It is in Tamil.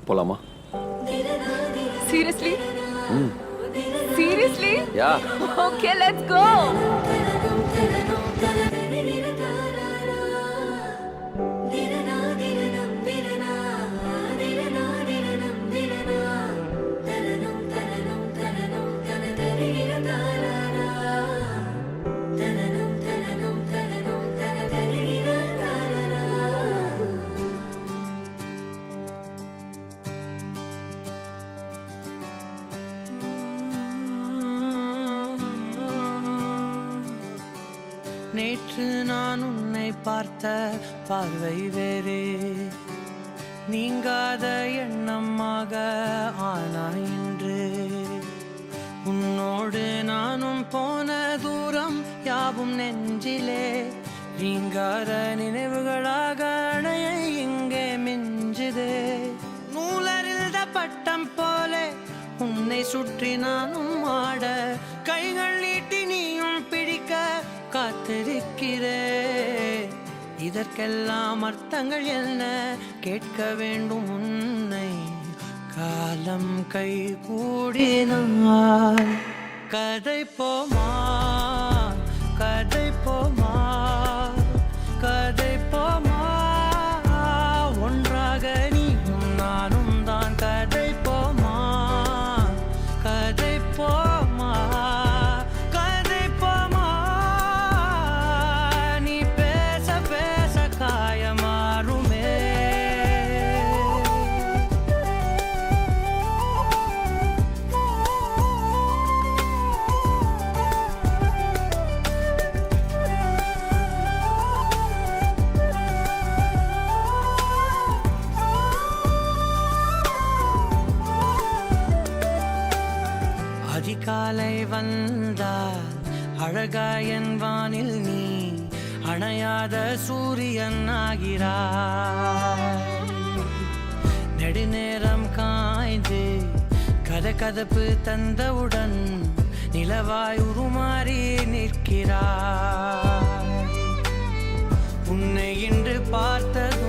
போலாமா? Seriously? ம். Seriously? Yeah. Okay, let's go. நேற்று நான் உன்னை பார்த்த பார்வை வேறே, நீங்காத எண்ணமாக ஆனாய் இன்று. உன்னோடு நானும் போன தூரம் யாவும் நெஞ்சிலே, நீங்காத நினைவுகளாக அணைய இங்கே மிஞ்சுதே. நூலறிந்த பட்டம் போல உன்னை சுற்றி நானும் ஆட, கைகள் நீட்டி நீயும் பிடிக்க காத்திருக்கிறே. இதற்கெல்லாம் அர்த்தங்கள் என்ன கேட்க வேண்டும் உன்னை, காலம் கை கூடினார். கதை போமா கதை போமா கதை போமா, ஒன்றாக நீயும் நானும் தான். கதை போமா கதை போமா கதை போமா, நீ பேச பேச காயமாறுமே. அதிகாலை வந்தால் அழகாயன் வானில் நீ அணையாத சூரியன் ஆகிறாய். நெடுநேரம் காய்ந்து கதகதப்பு தந்தவுடன் நிலவாய் உருமாறி நிற்கிறாய். உன்னை இன்று பார்த்தது